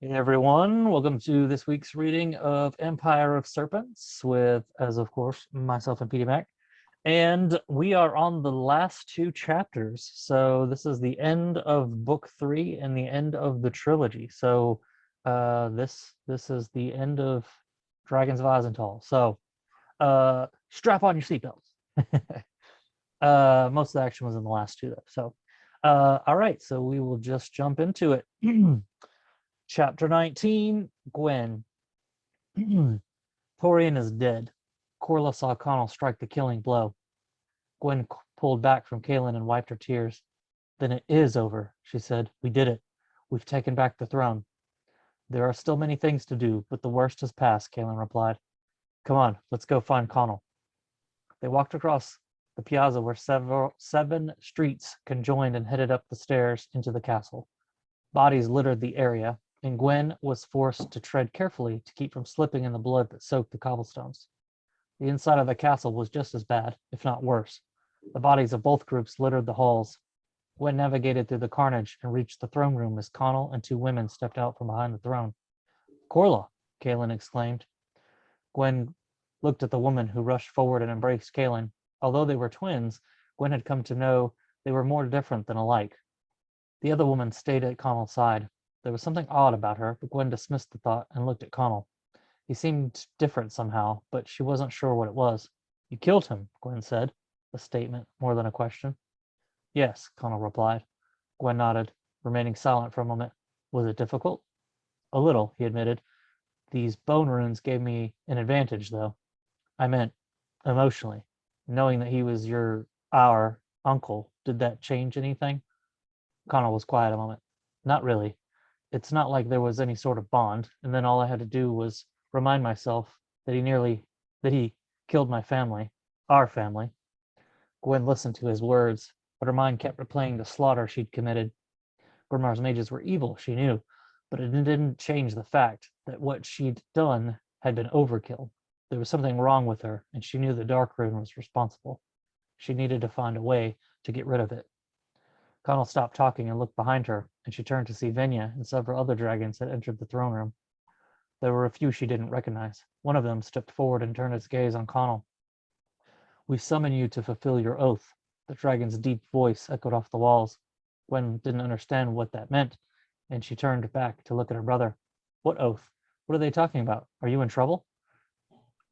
Hey everyone, welcome to this week's reading of Empire of Serpents with, as of course, myself and pdmac. And we are on the last two chapters. So this is the end of book 3 and the end of the trilogy. So this is the end of Dragons of Azental. So strap on your seatbelts. Most of the action was in the last two though. So all right, so we will just jump into it. Chapter 19, Gwen. Torian is dead. Corla saw Connell strike the killing blow. Gwen pulled back from Kaelin and wiped her tears. Then it is over, she said. We did it. We've taken back the throne. There are still many things to do, but the worst has passed, Kaelin replied. Come on, let's go find Connell. They walked across the piazza where seven streets conjoined and headed up the stairs into the castle. Bodies littered the area, and Gwen was forced to tread carefully to keep from slipping in the blood that soaked the cobblestones. The inside of the castle was just as bad, if not worse. The bodies of both groups littered the halls. Gwen navigated through the carnage and reached the throne room as Connell and two women stepped out from behind the throne. Corla, Kaelin exclaimed. Gwen looked at the woman who rushed forward and embraced Kaelin. Although they were twins, Gwen had come to know they were more different than alike. The other woman stayed at Connell's side. There was something odd about her, but Gwen dismissed the thought and looked at Connell. He seemed different somehow, but she wasn't sure what it was. You killed him, Gwen said, a statement more than a question. Yes, Connell replied. Gwen nodded, remaining silent for a moment. Was it difficult? A little, he admitted. These bone runes gave me an advantage, though. I meant emotionally. Knowing that he was our uncle, did that change anything? Connell was quiet a moment. Not really. It's not like there was any sort of bond, and then all I had to do was remind myself that he killed my family, our family. Gwen listened to his words, but her mind kept replaying the slaughter she'd committed. Grimar's mages were evil, she knew, but it didn't change the fact that what she'd done had been overkill. There was something wrong with her, and she knew the dark rune was responsible. She needed to find a way to get rid of it. Connell stopped talking and looked behind her, and she turned to see Venya and several other dragons had entered the throne room. There were a few she didn't recognize. One of them stepped forward and turned its gaze on Connell. We summon you to fulfill your oath. The dragon's deep voice echoed off the walls. Gwen didn't understand what that meant, and she turned back to look at her brother. What oath? What are they talking about? Are you in trouble?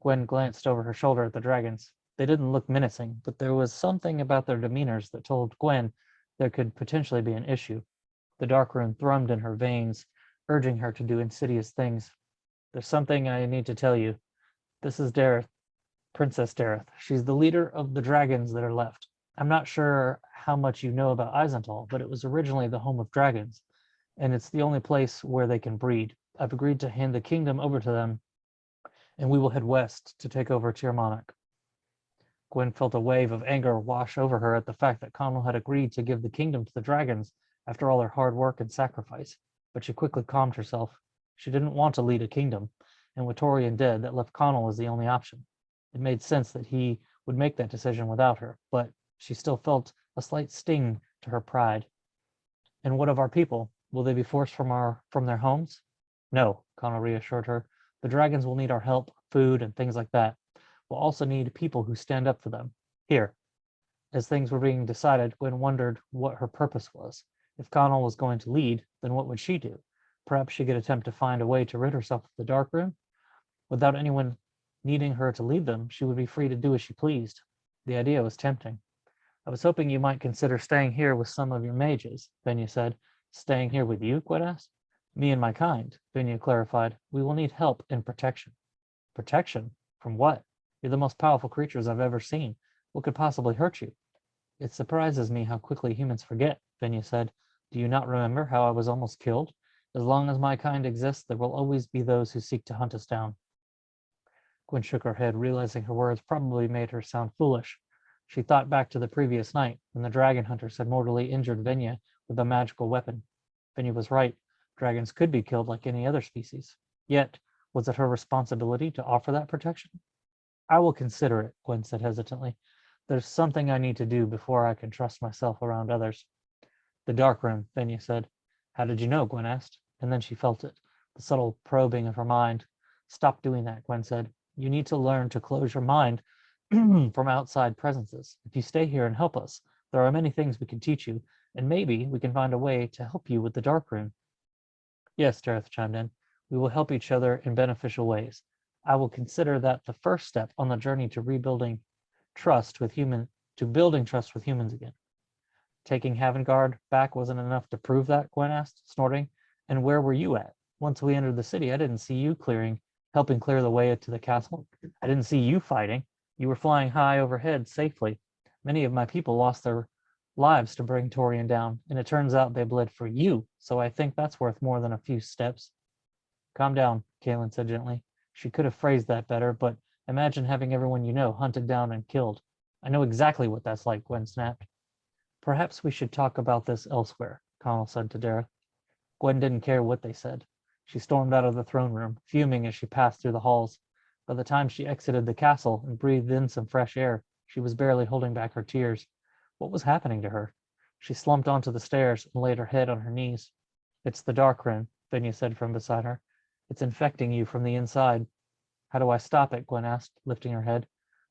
Gwen glanced over her shoulder at the dragons. They didn't look menacing, but there was something about their demeanors that told Gwen there could potentially be an issue. The dark rune thrummed in her veins, urging her to do insidious things. There's something I need to tell you. This is Dareth, Princess Dareth. She's the leader of the dragons that are left. I'm not sure how much you know about Eisenthal, but it was originally the home of dragons, and it's the only place where they can breed. I've agreed to hand the kingdom over to them, and we will head west to take over Tirmonach. Gwen felt a wave of anger wash over her at the fact that Connell had agreed to give the kingdom to the dragons after all her hard work and sacrifice, but she quickly calmed herself. She didn't want to lead a kingdom, and with Torian dead, that left Connell as the only option. It made sense that he would make that decision without her, but she still felt a slight sting to her pride. And what of our people? Will they be forced from their homes? No, Connell reassured her. The dragons will need our help, food, and things like that. We'll also need people who stand up for them. Here. As things were being decided, Gwen wondered what her purpose was. If Connell was going to lead, then what would she do? Perhaps she could attempt to find a way to rid herself of the dark rune? Without anyone needing her to lead them, she would be free to do as she pleased. The idea was tempting. I was hoping you might consider staying here with some of your mages, Venya said. Staying here with you? Gwen asked. Me and my kind, Venya clarified. We will need help and protection. Protection? From what? You're the most powerful creatures I've ever seen. What could possibly hurt you? It surprises me how quickly humans forget, Venya said. Do you not remember how I was almost killed? As long as my kind exists, there will always be those who seek to hunt us down. Gwen shook her head, realizing her words probably made her sound foolish. She thought back to the previous night, when the dragon hunters had mortally injured Venya with a magical weapon. Venya was right. Dragons could be killed like any other species. Yet, was it her responsibility to offer that protection? I will consider it, Gwen said hesitantly. There's something I need to do before I can trust myself around others. The dark room, Venya said. How did you know? Gwen asked, and then she felt it. the subtle probing of her mind. Stop doing that, Gwen said. You need to learn to close your mind from outside presences. If you stay here and help us, there are many things we can teach you, and maybe we can find a way to help you with the dark rune. Yes, Dareth chimed in. We will help each other in beneficial ways. I will consider that the first step on the journey to building trust with humans again. Taking Havengard back wasn't enough to prove that, Gwen asked, snorting. And where were you at? Once we entered the city, I didn't see you helping clear the way to the castle. I didn't see you fighting. You were flying high overhead safely. Many of my people lost their lives to bring Torian down, and it turns out they bled for you, so I think that's worth more than a few steps. Calm down, Caitlin said gently. She could have phrased that better, but imagine having everyone you know hunted down and killed. I know exactly what that's like, Gwen snapped. Perhaps we should talk about this elsewhere, Connell said to Dareth. Gwen didn't care what they said. She stormed out of the throne room, fuming as she passed through the halls. By the time she exited the castle and breathed in some fresh air, she was barely holding back her tears. What was happening to her? She slumped onto the stairs and laid her head on her knees. It's the dark rune, Venya said from beside her. It's infecting you from the inside. How do I stop it? Gwen asked, lifting her head.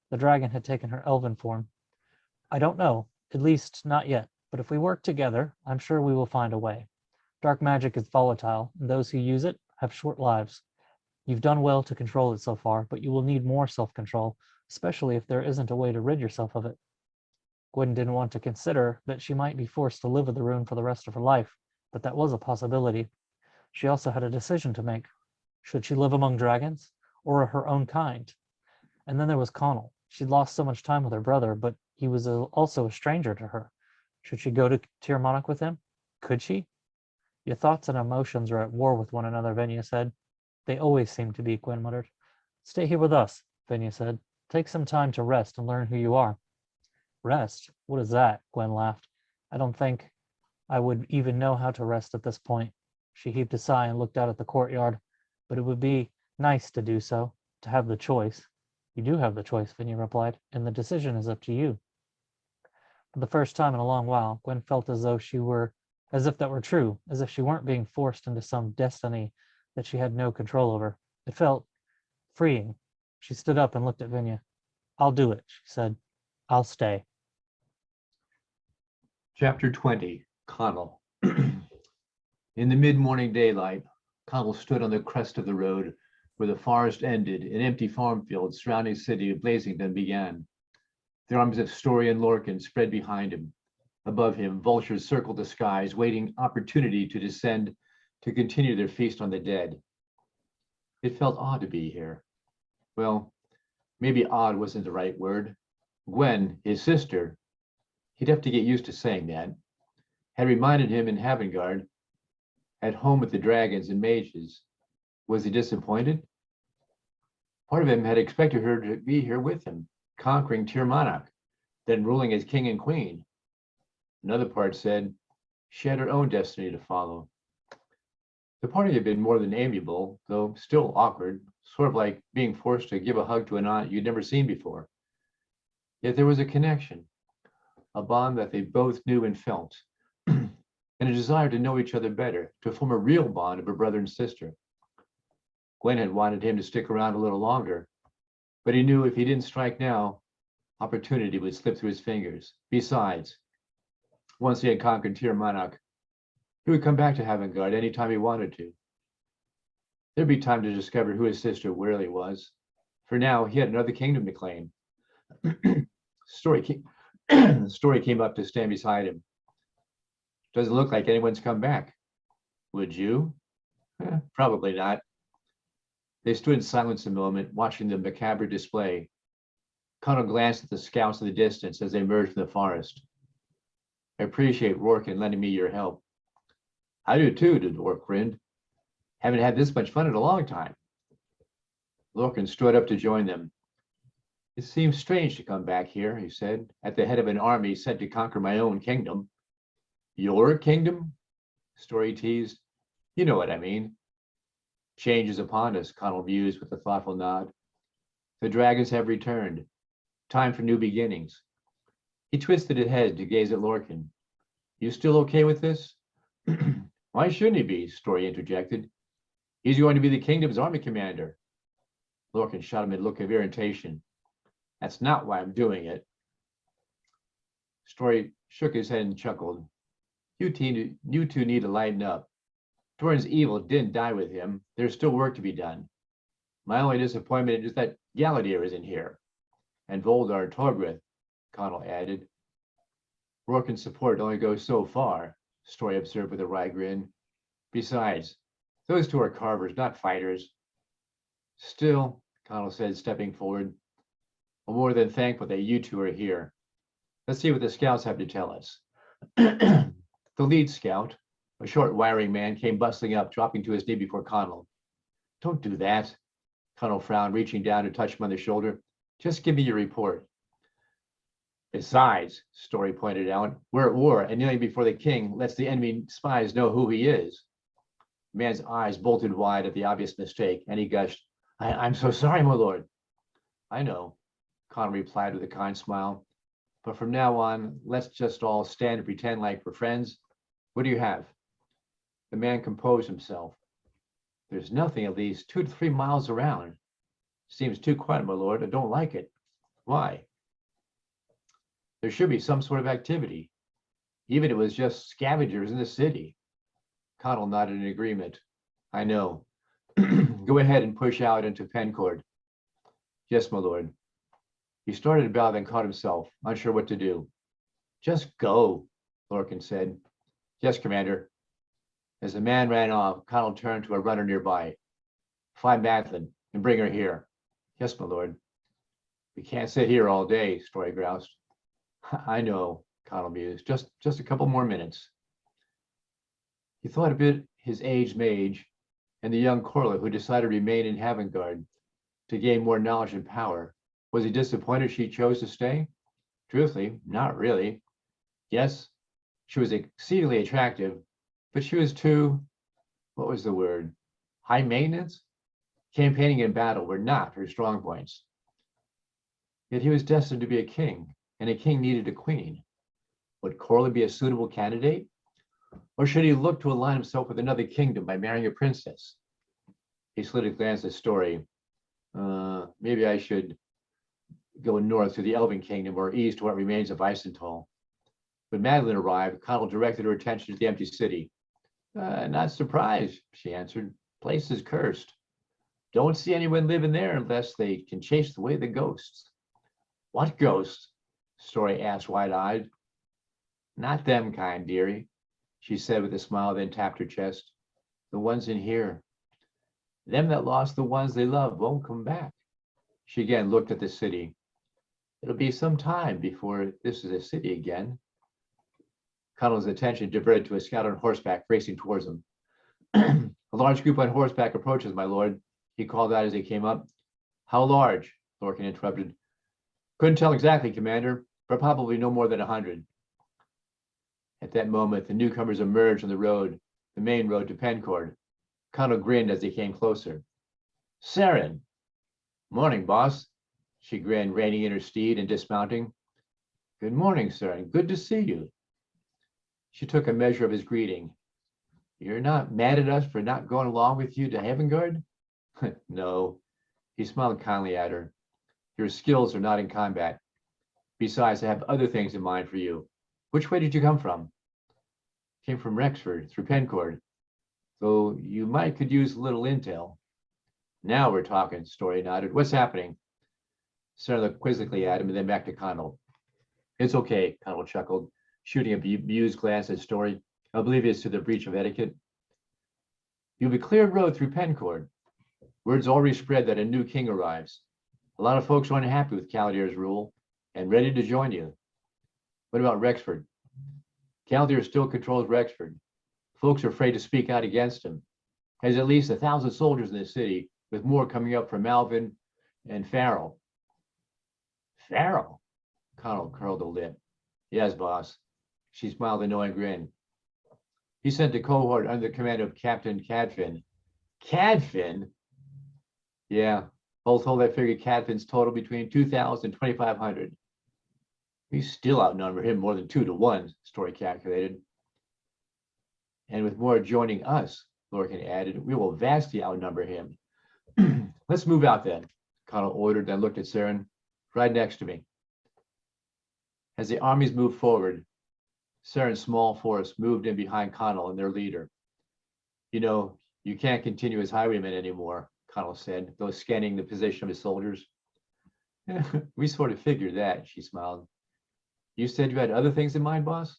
The dragon had taken her elven form. I don't know, at least not yet, but if we work together, I'm sure we will find a way. Dark magic is volatile, and those who use it have short lives. You've done well to control it so far, but you will need more self-control, especially if there isn't a way to rid yourself of it. Gwen didn't want to consider that she might be forced to live with the rune for the rest of her life, but that was a possibility. She also had a decision to make. Should she live among dragons, or her own kind? And then there was Connell. She'd lost so much time with her brother, but he was also a stranger to her. Should she go to Tir Monarch with him? Could she? Your thoughts and emotions are at war with one another, Venya said. They always seem to be, Gwen muttered. Stay here with us, Venya said. Take some time to rest and learn who you are. Rest? What is that? Gwen laughed. I don't think I would even know how to rest at this point. She heaved a sigh and looked out at the courtyard. But it would be nice to do so, to have the choice. You do have the choice, Venya replied, and the decision is up to you. For the first time in a long while, Gwen felt as if that were true, as if she weren't being forced into some destiny that she had no control over. It felt freeing. She stood up and looked at Venya. I'll do it, she said. I'll stay. Chapter 20, Connell. In the mid-morning daylight, Connell stood on the crest of the road where the forest ended and empty farm fields surrounding the city of Blazington began. The armies of Story and Lorcan spread behind him. Above him, vultures circled the skies, waiting opportunity to descend to continue their feast on the dead. It felt odd to be here. Well, maybe odd wasn't the right word. Gwen, his sister, he'd have to get used to saying that, had reminded him in Havengard, at home with the dragons and mages. Was he disappointed? Part of him had expected her to be here with him, conquering Tir Monarch, then ruling as king and queen. Another part said she had her own destiny to follow. The party had been more than amiable, though still awkward, sort of like being forced to give a hug to an aunt you'd never seen before. Yet there was a connection, a bond that they both knew and felt, and a desire to know each other better, to form a real bond of a brother and sister. Gwen had wanted him to stick around a little longer, but he knew if he didn't strike now, opportunity would slip through his fingers. Besides, once he had conquered Tir Monarch, he would come back to Havengard anytime he wanted to. There'd be time to discover who his sister really was. For now, he had another kingdom to claim. Story came up to stand beside him. Doesn't look like anyone's come back. Would you? Probably not. They stood in silence a moment, watching the macabre display. Connell glanced at the scouts in the distance as they emerged from the forest. I appreciate Rorcan lending me your help. I do too, the dwarf grinned. Haven't had this much fun in a long time. Lorcan stood up to join them. It seems strange to come back here, he said, at the head of an army sent to conquer my own kingdom. Your kingdom? Story teased. You know what I mean. Change is upon us, Connell mused with a thoughtful nod. The dragons have returned. Time for new beginnings. He twisted his head to gaze at Lorcan. You still okay with this? Why shouldn't he be? Story interjected. He's going to be the kingdom's army commander. Lorcan shot him a look of irritation. That's not why I'm doing it. Story shook his head and chuckled. You two need to lighten up. Doran's evil didn't die with him. There's still work to be done. My only disappointment is that Galadir isn't here. And Voldar Torgrith, Connell added. Rorken's support only goes so far, Story observed with a wry grin. Besides, those two are carvers, not fighters. Still, Connell said, stepping forward, I'm more than thankful that you two are here. Let's see what the scouts have to tell us. The lead scout, a short, wiry man, came bustling up, dropping to his knee before Connell. Don't do that. Connell frowned, reaching down to touch him on the shoulder. Just give me your report. Besides, Story pointed out, we're at war, and kneeling before the king lets the enemy spies know who he is. The man's eyes bolted wide at the obvious mistake, and he gushed, I'm so sorry, my lord. I know, Connell replied with a kind smile. But from now on, let's just all stand and pretend like we're friends. What do you have? The man composed himself. There's nothing at least 2 to 3 miles around. Seems too quiet, my lord. I don't like it. Why? There should be some sort of activity. Even if it was just scavengers in the city. Connell nodded in agreement. I know. Go ahead and push out into Pencord. Yes, my lord. He started about, then caught himself, unsure what to do. Just go, Lorcan said. Yes, Commander. As the man ran off, Connell turned to a runner nearby. Find Madeline and bring her here. Yes, my lord. We can't sit here all day, Story groused. I know, Connell mused. Just a couple more minutes. He thought a bit his aged mage and the young Corla who decided to remain in Havengard to gain more knowledge and power. Was he disappointed she chose to stay? Truthfully, not really. Yes, she was exceedingly attractive, but she was too, what was the word? High maintenance? Campaigning and battle were not her strong points. Yet he was destined to be a king, and a king needed a queen. Would Corley be a suitable candidate? Or should he look to align himself with another kingdom by marrying a princess? He slid a glance at Story. Maybe I should go north to the Elven Kingdom or east to what remains of Isental. When Madeline arrived, Connell directed her attention to the empty city. Not surprised, she answered. Place is cursed. Don't see anyone living there unless they can chase away the ghosts. What ghosts? Story asked wide-eyed. Not them kind, dearie, she said with a smile, then tapped her chest. The ones in here. Them that lost the ones they loved won't come back. She again looked at the city. It'll be some time before this is a city again. Connell's attention diverted to a scout on horseback racing towards him. A large group on horseback approaches, my lord, he called out as they came up. How large? Lorcan interrupted. Couldn't tell exactly, Commander, but probably no more than 100. At that moment, the newcomers emerged on the road, the main road to Pencord. Connell grinned as they came closer. Saren. Morning, boss. She grinned, reining in her steed and dismounting. Good morning, Saren. Good to see you. She took a measure of his greeting. You're not mad at us for not going along with you to Havengard? No. He smiled kindly at her. Your skills are not in combat. Besides, I have other things in mind for you. Which way did you come from? Came from Rexford, through Pencord. Though you could use a little intel. Now we're talking, Story nodded. What's happening? Sarah looked quizzically at him and then back to Connell. It's okay, Connell chuckled, shooting a bemused glance at Story, oblivious to the breach of etiquette. You've a clear road through Pencord. Word's already spread that a new king arrives. A lot of folks are unhappy with Caladir's rule and ready to join you. What about Rexford? Caladir still controls Rexford. Folks are afraid to speak out against him. Has at least 1,000 soldiers in the city, with more coming up from Malvin and Farrell. Farrell? Connell curled a lip. Yes, boss. She smiled a knowing grin. He sent a cohort under the command of Captain Cadfin. Cadfin? Yeah, both told I figured Cadfin's total between 2,000 and 2,500. We still outnumber him more than 2 to 1, Story calculated. And with more joining us, Lorcan added. We will vastly outnumber him. Let's move out then, Connell ordered, then looked at Saren. Right next to me. As the armies moved forward, Saren's small force moved in behind Connell and their leader. You know, you can't continue as highwaymen anymore, Connell said, though scanning the position of his soldiers. We sort of figured that, she smiled. You said you had other things in mind, boss?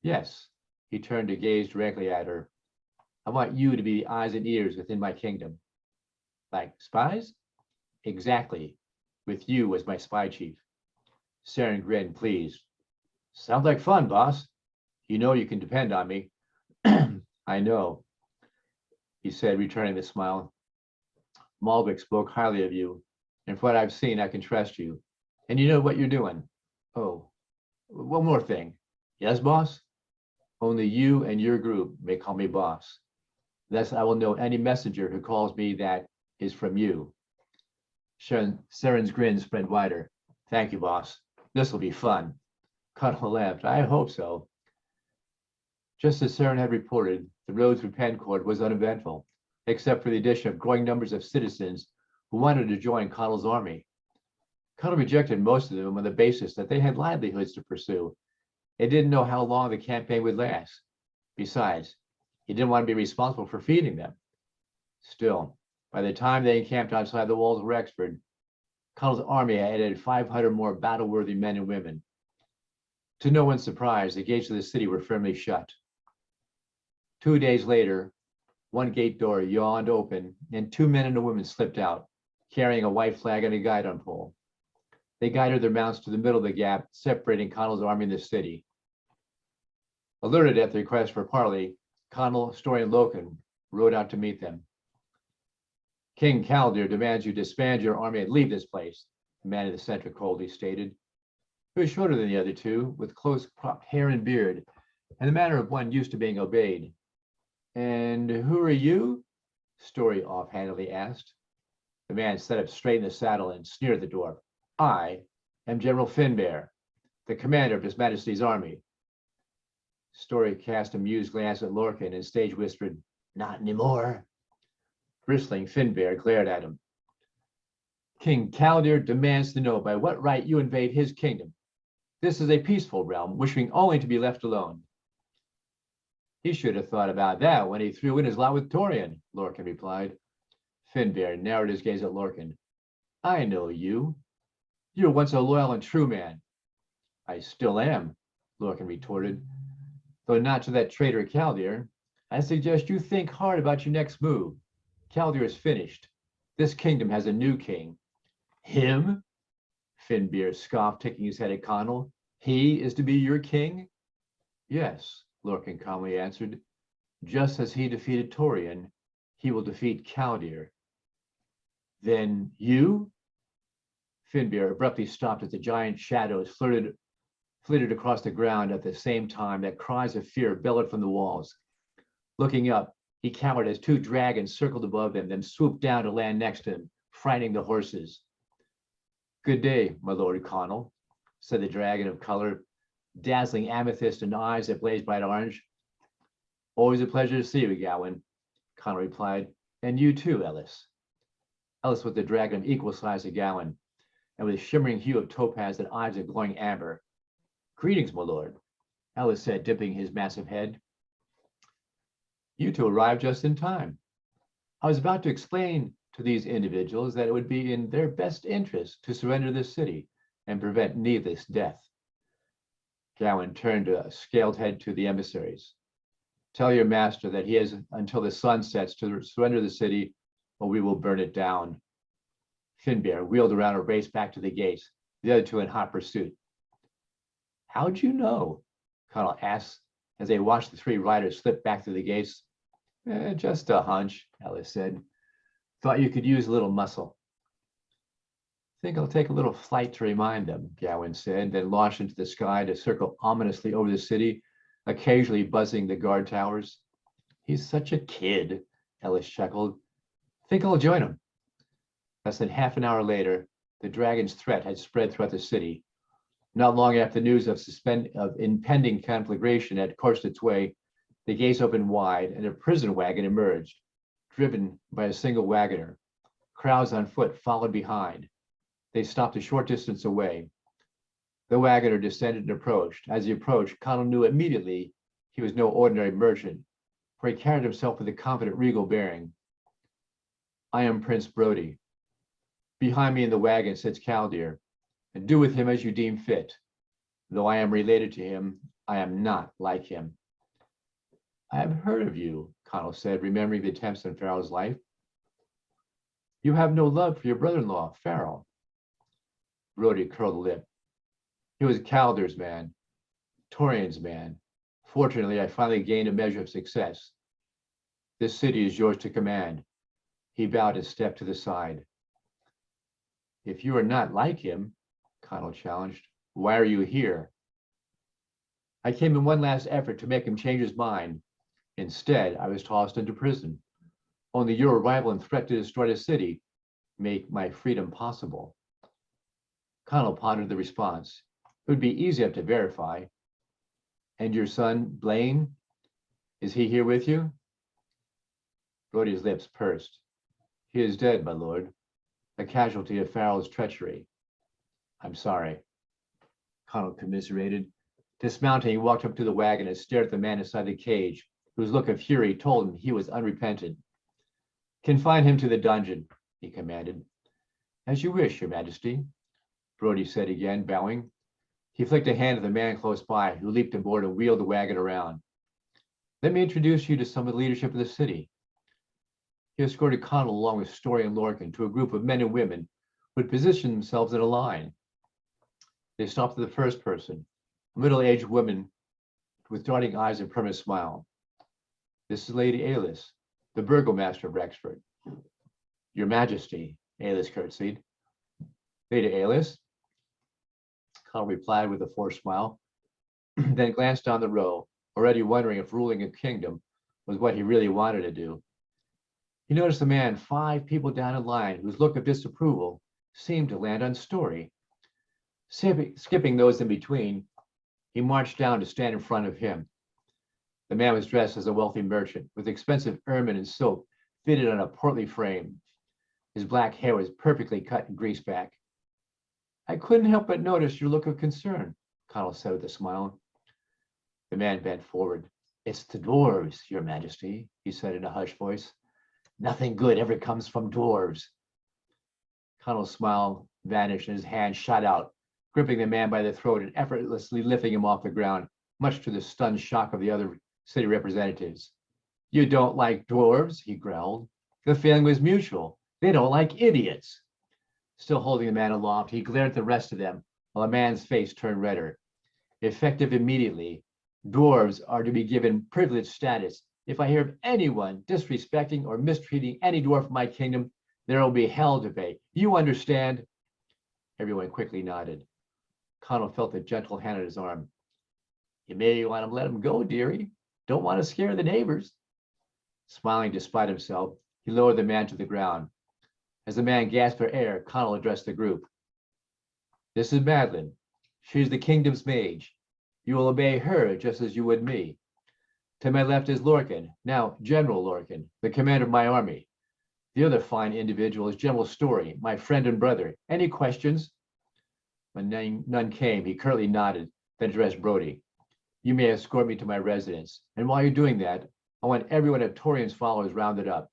Yes. He turned to gaze directly at her. I want you to be the eyes and ears within my kingdom. Like spies? Exactly. With you as my spy chief. Saren grinned, pleased. Sounds like fun, boss. You know you can depend on me. I know, he said, returning the smile. Malvik spoke highly of you, and from what I've seen, I can trust you. And you know what you're doing. Oh, one more thing. Yes, boss? Only you and your group may call me boss. Thus, I will know any messenger who calls me that is from you. Saren's grin spread wider. Thank you, boss. This will be fun. Connell laughed. I hope so. Just as Saren had reported, the road through Pencord was uneventful, except for the addition of growing numbers of citizens who wanted to join Connell's army. Connell rejected most of them on the basis that they had livelihoods to pursue. They didn't know how long the campaign would last. Besides, he didn't want to be responsible for feeding them. Still, by the time they encamped outside the walls of Rexford, Connell's army had added 500 more battle-worthy men and women. To no one's surprise, the gates of the city were firmly shut. 2 days later, one gate door yawned open, and 2 men and a woman slipped out, carrying a white flag and a guidon pole. They guided their mounts to the middle of the gap, separating Connell's army and the city. Alerted at the request for parley, Connell, Story, and Loken rode out to meet them. King Caldir demands you disband your army and leave this place, the man in the center coldly stated. He was shorter than the other two, with close-cropped hair and beard, and the manner of one used to being obeyed. And who are you? Story offhandedly asked. The man sat up straight in the saddle and sneered at the dwarf. I am General Finbear, the commander of His Majesty's army. Story cast a amused glance at Lorcan and stage whispered, not anymore. Bristling, Finbear glared at him. King Caldir demands to know by what right you invade his kingdom. This is a peaceful realm, wishing only to be left alone. He should have thought about that when he threw in his lot with Torian, Lorcan replied. Finbear narrowed his gaze at Lorcan. I know you. You were once a loyal and true man. I still am, Lorcan retorted. Though not to that traitor Caldir, I suggest you think hard about your next move. Caldir is finished. This kingdom has a new king. Him? Finbear scoffed, taking his head at Connell. He is to be your king? Yes, Lorcan calmly answered. Just as he defeated Torian, he will defeat Caldir. Then you? Finbear abruptly stopped as the giant shadows flitted across the ground at the same time that cries of fear bellowed from the walls. Looking up, he cowered as 2 dragons circled above him, then swooped down to land next to him, frightening the horses. Good day, my lord Connell, said the dragon of color, dazzling amethyst and eyes that blazed bright orange. Always a pleasure to see you, Gawain, Connell replied. And you too, Ellis. Ellis was the dragon of equal size to Gawain, and with a shimmering hue of topaz and eyes of glowing amber. Greetings, my lord, Ellis said, dipping his massive head. You two arrived just in time. I was about to explain to these individuals that it would be in their best interest to surrender this city and prevent needless death. Gawain turned a scaled head to the emissaries. Tell your master that he has until the sun sets to surrender the city, or we will burn it down. Finbear wheeled around and raced back to the gates, the other two in hot pursuit. How'd you know? Connell asked as they watched the 3 riders slip back through the gates. Just a hunch, Ellis said. Thought you could use a little muscle. Think I'll take a little flight to remind them, Gawain said, then launched into the sky to circle ominously over the city, occasionally buzzing the guard towers. He's such a kid, Ellis chuckled. Think I'll join him. Less than half an hour later, the dragon's threat had spread throughout the city. Not long after the news of impending conflagration had coursed its way, The gates opened wide, and a prison wagon emerged, driven by a single wagoner. Crowds on foot followed behind. They stopped a short distance away. The wagoner descended and approached. As he approached, Connell knew immediately he was no ordinary merchant, for he carried himself with a confident, regal bearing. I am Prince Brody. Behind me in the wagon sits Caldear, and do with him as you deem fit. Though I am related to him, I am not like him. I have heard of you, Connell said, remembering the attempts on Farrell's life. You have no love for your brother-in-law, Farrell. Brody curled a lip. He was Calder's man, Torian's man. Fortunately, I finally gained a measure of success. This city is yours to command. He bowed and stepped to the side. If you are not like him, Connell challenged, why are you here? I came in one last effort to make him change his mind. Instead, I was tossed into prison. Only your arrival and threat to destroy the city make my freedom possible. Connell pondered the response. It would be easy enough to verify. And your son, Blaine, is he here with you? Brody's lips pursed. He is dead, my lord, a casualty of Farrell's treachery. I'm sorry. Connell commiserated. Dismounting, he walked up to the wagon and stared at the man inside the cage, whose look of fury told him he was unrepentant. Confine him to the dungeon, he commanded. As you wish, your majesty, Brody said again, bowing. He flicked a hand at the man close by, who leaped aboard and wheeled the wagon around. Let me introduce you to some of the leadership of the city. He escorted Connell along with Story and Lorcan to a group of men and women who had positioned themselves in a line. They stopped at the first person, a middle-aged woman with darting eyes and permanent smile. This is Lady EoS, the burgomaster of Rexford. Your Majesty, EoS curtsied. Lady EoS? Connell replied with a forced smile, then glanced down the row, already wondering if ruling a kingdom was what he really wanted to do. He noticed a man 5 people down in line whose look of disapproval seemed to land on Story. Skipping those in between, he marched down to stand in front of him. The man was dressed as a wealthy merchant with expensive ermine and silk fitted on a portly frame. His black hair was perfectly cut and greased back. I couldn't help but notice your look of concern, Connell said with a smile. The man bent forward. It's the dwarves, your majesty, he said in a hushed voice. Nothing good ever comes from dwarves. Connell's smile vanished and his hand shot out, gripping the man by the throat and effortlessly lifting him off the ground, much to the stunned shock of the other city representatives. You don't like dwarves, he growled. The feeling was mutual. They don't like idiots. Still holding the man aloft, he glared at the rest of them while the man's face turned redder. Effective immediately, dwarves are to be given privileged status. If I hear of anyone disrespecting or mistreating any dwarf in my kingdom, there will be hell to pay. You understand? Everyone quickly nodded. Connell felt a gentle hand on his arm. You may want to let him go, dearie. Don't want to scare the neighbors. Smiling despite himself, he lowered the man to the ground. As the man gasped for air, Connell addressed the group. This is Madeline. She's the kingdom's mage. You will obey her just as you would me. To my left is Lorcan, now General Lorcan, the commander of my army. The other fine individual is General Story, my friend and brother. Any questions? When none came, he curtly nodded, then addressed Brody. You may escort me to my residence. And while you're doing that, I want everyone of Torian's followers rounded up.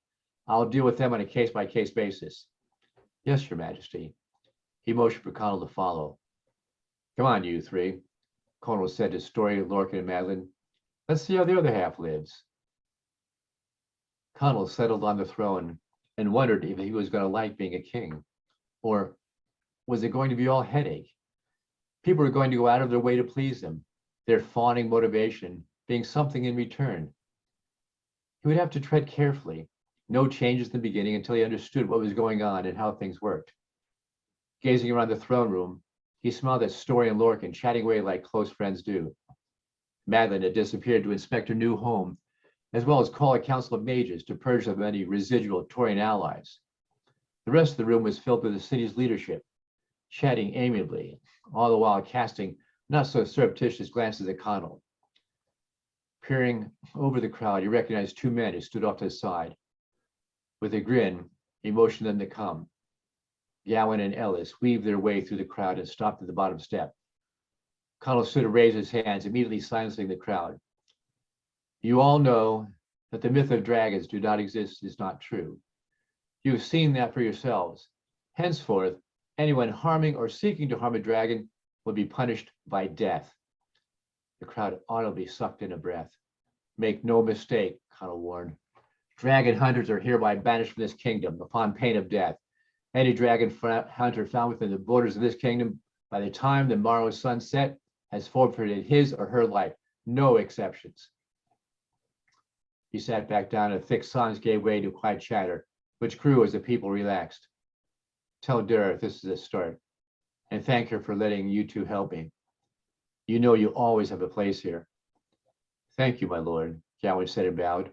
I'll deal with them on a case-by-case basis. Yes, your majesty. He motioned for Connell to follow. Come on, you 3, Connell said to Story, Lorcan, and Madeline. Let's see how the other half lives. Connell settled on the throne and wondered if he was going to like being a king, or was it going to be all headache? People were going to go out of their way to please him, their fawning motivation being something in return. He would have to tread carefully, no changes in the beginning until he understood what was going on and how things worked. Gazing around the throne room, he smiled at Story and Lorcan, chatting away like close friends do. Madeline had disappeared to inspect her new home, as well as call a council of mages to purge of any residual Torian allies. The rest of the room was filled with the city's leadership, chatting amiably, all the while casting not so surreptitious glances at Connell. Peering over the crowd, he recognized two men who stood off to the side. With a grin, he motioned them to come. Gowan and Ellis weaved their way through the crowd and stopped at the bottom step. Connell stood and raised his hands, immediately silencing the crowd. You all know that the myth of dragons do not exist is not true. You have seen that for yourselves. Henceforth, anyone harming or seeking to harm a dragon will be punished by death. The crowd audibly sucked in a breath. Make no mistake, Connell warned. Dragon hunters are hereby banished from this kingdom upon pain of death. Any dragon hunter found within the borders of this kingdom by the time the morrow's sun set has forfeited his or her life. No exceptions. He sat back down and thick silence gave way to quiet chatter, which grew as the people relaxed. Tell Dareth this is a start, and thank her for letting you two help me. You know you always have a place here. Thank you, my lord, Gowan said and bowed.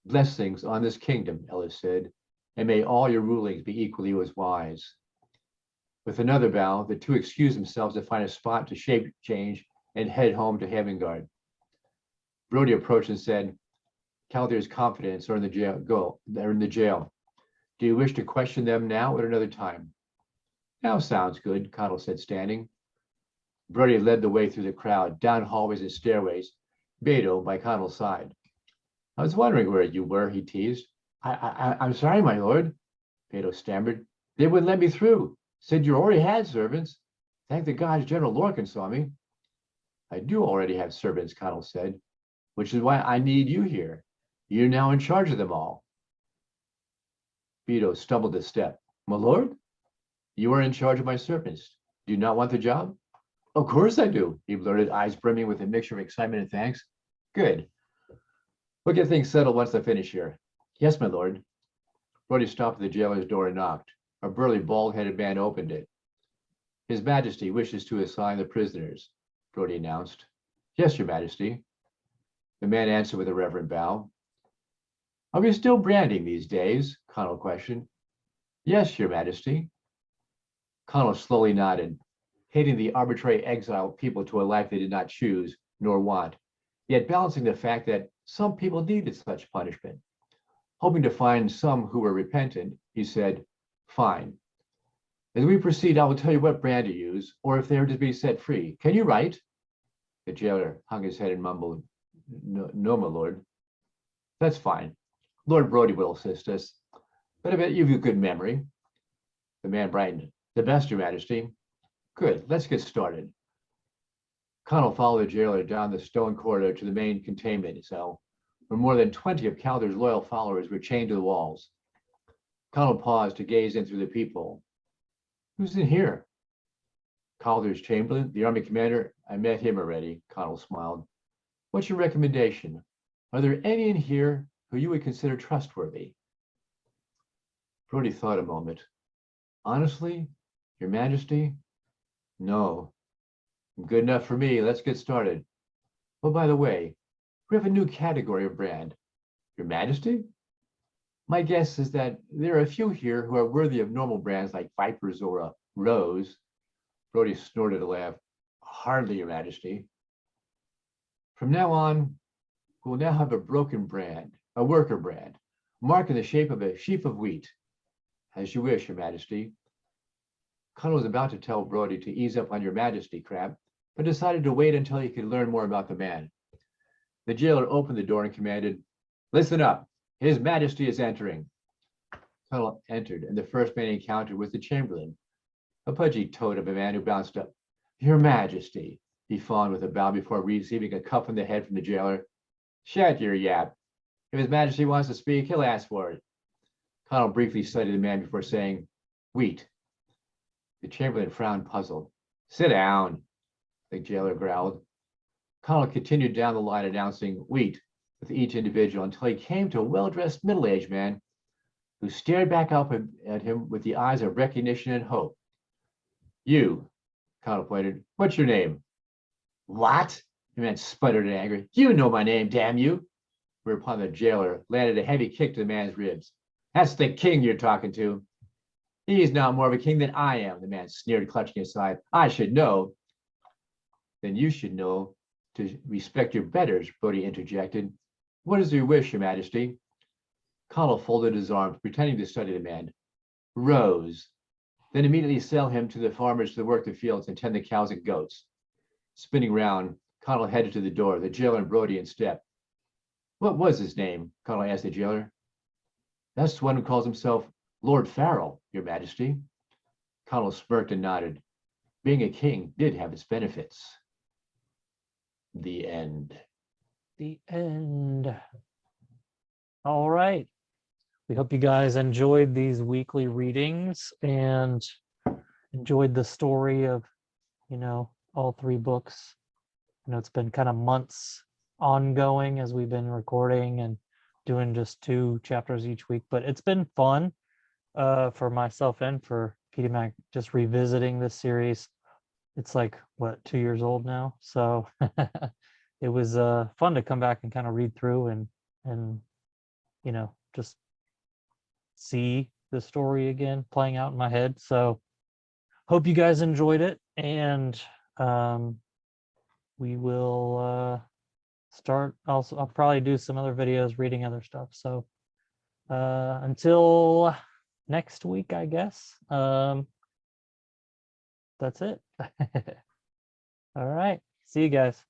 Blessings on this kingdom, Ellis said, and may all your rulings be equally as wise. With another bow, the two excused themselves to find a spot to shape change and head home to Havengard. Brody approached and said, Calder's confidants are in the jail. They're in the jail. Do you wish to question them now or at another time? Now sounds good, Connell said, standing. Brody led the way through the crowd, down hallways and stairways, Beto by Connell's side. I was wondering where you were, he teased. I'm sorry, my lord, Beto stammered. They wouldn't let me through. Said you already had servants. Thank the gods General Lorcan saw me. I do already have servants, Connell said, which is why I need you here. You're now in charge of them all. Beto stumbled a step. My lord, you are in charge of my servants. Do you not want the job? Of course I do, he blurted, eyes brimming with a mixture of excitement and thanks. Good. We'll get things settled once I finish here. Yes, my lord. Brody stopped at the jailer's door and knocked. A burly, bald-headed man opened it. His Majesty wishes to assign the prisoners, Brody announced. Yes, your Majesty. The man answered with a reverent bow. Are we still branding these days? Connell questioned. Yes, your Majesty. Connell slowly nodded, hating the arbitrary exile of people to a life they did not choose nor want, yet balancing the fact that some people needed such punishment. Hoping to find some who were repentant, he said, fine. As we proceed, I will tell you what brand to use, or if they are to be set free. Can you write? The jailer hung his head and mumbled, no, my lord. That's fine. Lord Brody will assist us, but I bet you've a good memory. The man brightened. The best, your Majesty. Good, let's get started. Connell followed the jailer down the stone corridor to the main containment cell, where more than 20 of Calder's loyal followers were chained to the walls. Connell paused to gaze in through the peephole. Who's in here? Calder's Chamberlain, the army commander. I met him already, Connell smiled. What's your recommendation? Are there any in here who you would consider trustworthy? Brody thought a moment. Honestly, your Majesty? No. Good enough for me. Let's get started. Oh, by the way, we have a new category of brand. Your Majesty? My guess is that there are a few here who are worthy of normal brands like Vipers or a Rose. Brody snorted a laugh. Hardly, your Majesty. From now on, we'll now have a broken brand, a worker brand, marked in the shape of a sheaf of wheat. As you wish, your Majesty. Connell was about to tell Brody to ease up on your Majesty crap, but decided to wait until he could learn more about the man. The jailer opened the door and commanded, listen up, His Majesty is entering. Connell entered, and the first man he encountered was the Chamberlain, a pudgy toad of a man who bounced up. Your Majesty, he fawned with a bow before receiving a cuff on the head from the jailer. Shut your yap. If His Majesty wants to speak, he'll ask for it. Connell briefly studied the man before saying, wheat. The Chamberlain frowned, puzzled. Sit down, the jailer growled. Connell continued down the line announcing wheat with each individual until he came to a well-dressed middle-aged man who stared back up at him with the eyes of recognition and hope. You, Connell pointed, what's your name? What? The man sputtered in anger. You know my name, damn you. Whereupon the jailer landed a heavy kick to the man's ribs. That's the king you're talking to. He's not more of a king than I am, the man sneered, clutching his side. I should know. Then you should know to respect your betters, Brody interjected. What is your wish, Your Majesty? Connell folded his arms, pretending to study the man. Rose. Then immediately sell him to the farmers to work the fields and tend the cows and goats. Spinning round, Connell headed to the door, the jailer and Brody in step. What was his name? Connell asked the jailer. That's the one who calls himself Lord Farrell, Your Majesty. Connell smirked and nodded. Being a king did have its benefits. The end. The end. All right. We hope you guys enjoyed these weekly readings and enjoyed the story of, all 3 books. It's been kind of months ongoing as we've been recording and doing just 2 chapters each week, but it's been fun for myself and for pdmac just revisiting this series. It's like, what, 2 years old now? So it was fun to come back and kind of read through and just see the story again playing out in my head. So hope you guys enjoyed it, and we will start also. I'll probably do some other videos reading other stuff. So until next week, I guess. That's it. All right. See you guys.